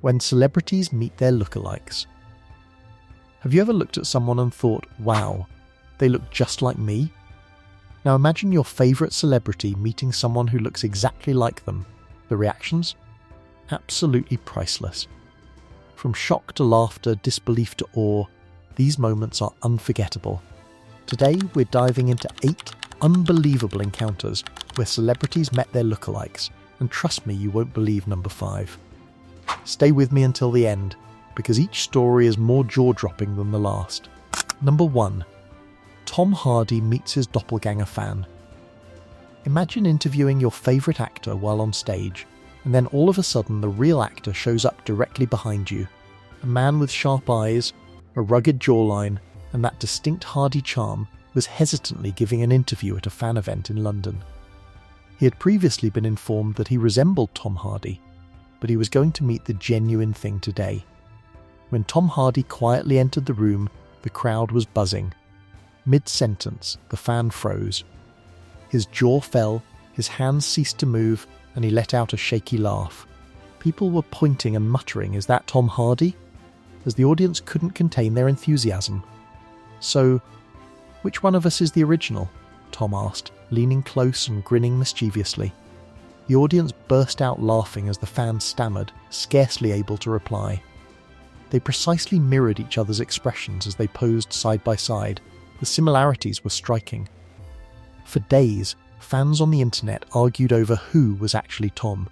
When celebrities meet their lookalikes. Have you ever looked at someone and thought, wow, they look just like me? Now imagine your favourite celebrity meeting someone who looks exactly like them. The reactions? Absolutely priceless. From shock to laughter, disbelief to awe, these moments are unforgettable. Today we're diving into 8 unbelievable encounters where celebrities met their lookalikes, and trust me, you won't believe number 5. Stay with me until the end, because each story is more jaw-dropping than the last. Number 1. Tom Hardy meets his doppelganger fan. Imagine interviewing your favourite actor while on stage, and then all of a sudden the real actor shows up directly behind you. A man with sharp eyes, a rugged jawline, and that distinct Hardy charm was hesitantly giving an interview at a fan event in London. He had previously been informed that he resembled Tom Hardy, but he was going to meet the genuine thing today. When Tom Hardy quietly entered the room, the crowd was buzzing. Mid-sentence, the fan froze. His jaw fell, his hands ceased to move, and he let out a shaky laugh. People were pointing and muttering, "Is that Tom Hardy?" as the audience couldn't contain their enthusiasm. "So, which one of us is the original?" Tom asked, leaning close and grinning mischievously. The audience burst out laughing as the fan stammered, scarcely able to reply. They precisely mirrored each other's expressions as they posed side by side. The similarities were striking. For days, fans on the internet argued over who was actually Tom.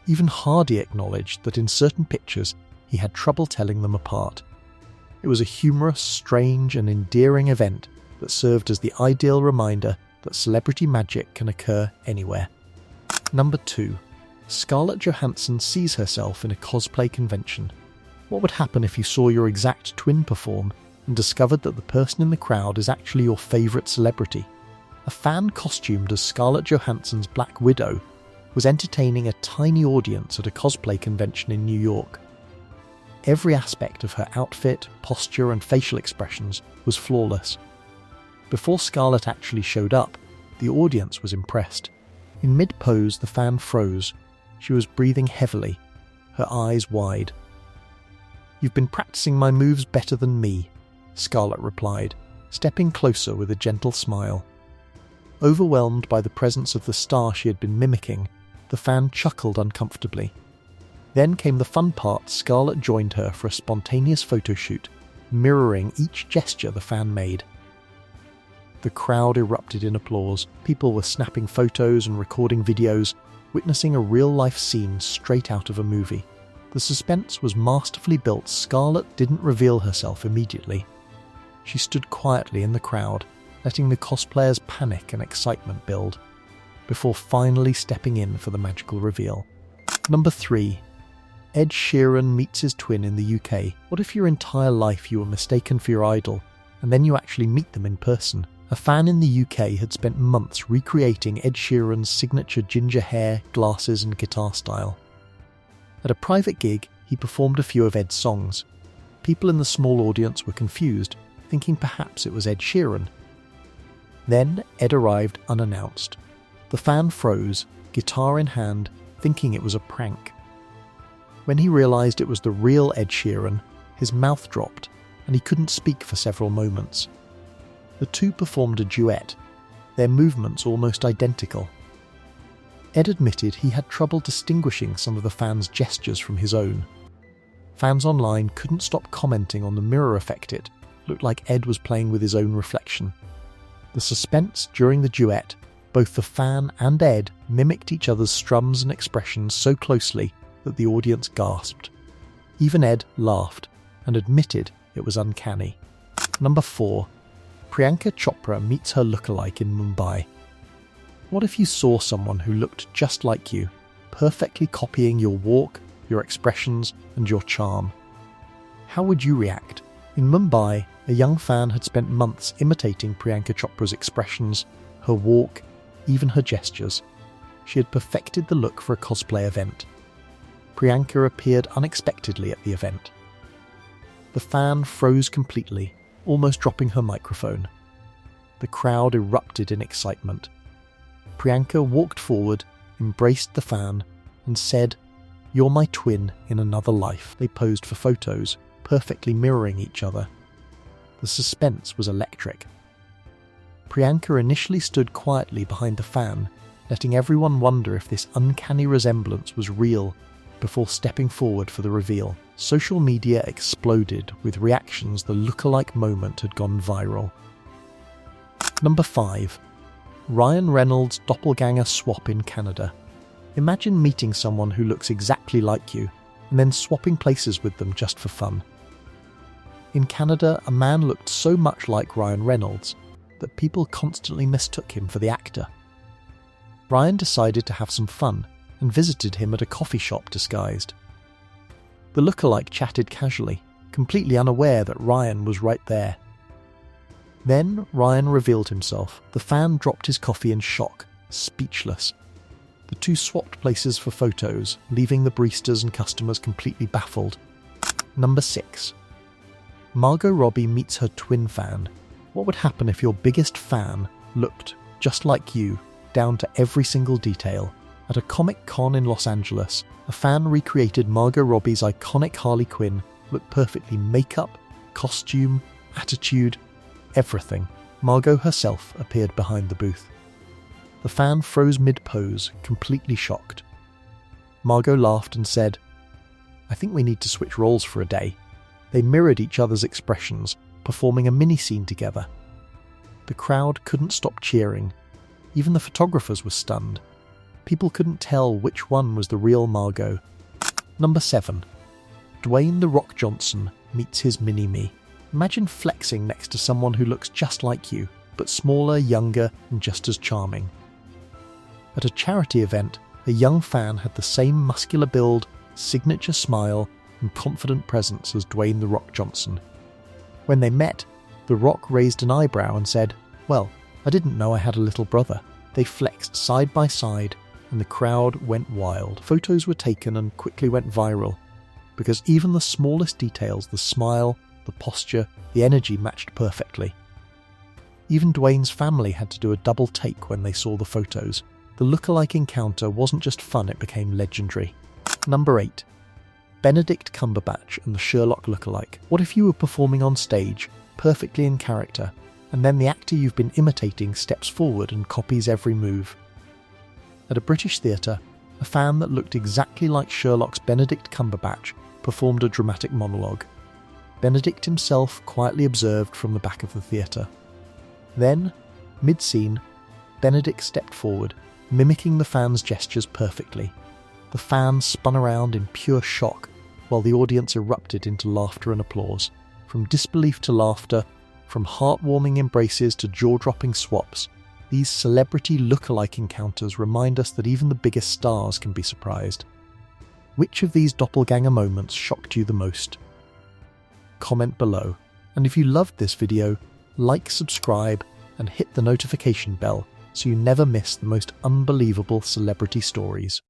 Even Hardy acknowledged that in certain pictures he had trouble telling them apart. It was a humorous, strange and endearing event that served as the ideal reminder that celebrity magic can occur anywhere. Number 2. Scarlett Johansson sees herself in a cosplay convention. What would happen if you saw your exact twin perform and discovered that the person in the crowd is actually your favourite celebrity? A fan costumed as Scarlett Johansson's Black Widow was entertaining a tiny audience at a cosplay convention in New York. Every aspect of her outfit, posture and facial expressions was flawless. Before Scarlett actually showed up, the audience was impressed. In mid-pose, the fan froze. She was breathing heavily, her eyes wide. "You've been practicing my moves better than me," Scarlett replied, stepping closer with a gentle smile. Overwhelmed by the presence of the star she had been mimicking, the fan chuckled uncomfortably. Then came the fun part. Scarlett joined her for a spontaneous photo shoot, mirroring each gesture the fan made. The crowd erupted in applause. People were snapping photos and recording videos, witnessing a real-life scene straight out of a movie. The suspense was masterfully built. Scarlett didn't reveal herself immediately. She stood quietly in the crowd, letting the cosplayers' panic and excitement build, before finally stepping in for the magical reveal. Number 3. Ed Sheeran meets his twin in the UK. What if your entire life you were mistaken for your idol, and then you actually meet them in person? A fan in the UK had spent months recreating Ed Sheeran's signature ginger hair, glasses and guitar style. At a private gig, he performed a few of Ed's songs. People in the small audience were confused, thinking perhaps it was Ed Sheeran. Then Ed arrived unannounced. The fan froze, guitar in hand, thinking it was a prank. When he realised it was the real Ed Sheeran, his mouth dropped and he couldn't speak for several moments. The two performed a duet, their movements almost identical. Ed admitted he had trouble distinguishing some of the fans' gestures from his own. Fans online couldn't stop commenting on the mirror effect. It looked like Ed was playing with his own reflection. The suspense during the duet, both the fan and Ed mimicked each other's strums and expressions so closely that the audience gasped. Even Ed laughed and admitted it was uncanny. Number 4. Priyanka Chopra meets her lookalike in Mumbai. What if you saw someone who looked just like you, perfectly copying your walk, your expressions, and your charm? How would you react? In Mumbai, a young fan had spent months imitating Priyanka Chopra's expressions, her walk, even her gestures. She had perfected the look for a cosplay event. Priyanka appeared unexpectedly at the event. The fan froze completely, almost dropping her microphone. The crowd erupted in excitement. Priyanka walked forward, embraced the fan, and said, "You're my twin in another life." They posed for photos, perfectly mirroring each other. The suspense was electric. Priyanka initially stood quietly behind the fan, letting everyone wonder if this uncanny resemblance was real before stepping forward for the reveal. Social media exploded with reactions the lookalike moment had gone viral. Number 5. Ryan Reynolds' doppelganger swap in Canada. Imagine meeting someone who looks exactly like you and then swapping places with them just for fun. In Canada, a man looked so much like Ryan Reynolds that people constantly mistook him for the actor. Ryan decided to have some fun and visited him at a coffee shop disguised. The lookalike chatted casually, completely unaware that Ryan was right there. Then Ryan revealed himself. The fan dropped his coffee in shock, speechless. The two swapped places for photos, leaving the baristas and customers completely baffled. Number 6. Margot Robbie meets her twin fan. What would happen if your biggest fan looked just like you, down to every single detail? At a Comic-Con in Los Angeles, a fan recreated Margot Robbie's iconic Harley Quinn, looked perfectly makeup, costume, attitude, everything. Margot herself appeared behind the booth. The fan froze mid-pose, completely shocked. Margot laughed and said, "I think we need to switch roles for a day." They mirrored each other's expressions, performing a mini-scene together. The crowd couldn't stop cheering. Even the photographers were stunned. People couldn't tell which one was the real Margot. Number 7. Dwayne the Rock Johnson meets his mini-me. Imagine flexing next to someone who looks just like you, but smaller, younger, and just as charming. At a charity event, a young fan had the same muscular build, signature smile, and confident presence as Dwayne the Rock Johnson. When they met, The Rock raised an eyebrow and said, "Well, I didn't know I had a little brother." They flexed side by side, and the crowd went wild. Photos were taken and quickly went viral, because even the smallest details, the smile, the posture, the energy matched perfectly. Even Dwayne's family had to do a double take when they saw the photos. The lookalike encounter wasn't just fun, it became legendary. Number 8. Benedict Cumberbatch and the Sherlock lookalike. What if you were performing on stage, perfectly in character, and then the actor you've been imitating steps forward and copies every move? At a British theatre, a fan that looked exactly like Sherlock's Benedict Cumberbatch performed a dramatic monologue. Benedict himself quietly observed from the back of the theatre. Then, mid-scene, Benedict stepped forward, mimicking the fan's gestures perfectly. The fan spun around in pure shock, while the audience erupted into laughter and applause. From disbelief to laughter, from heartwarming embraces to jaw-dropping swaps, these celebrity lookalike encounters remind us that even the biggest stars can be surprised. Which of these doppelganger moments shocked you the most? Comment below, and if you loved this video, like, subscribe, and hit the notification bell so you never miss the most unbelievable celebrity stories.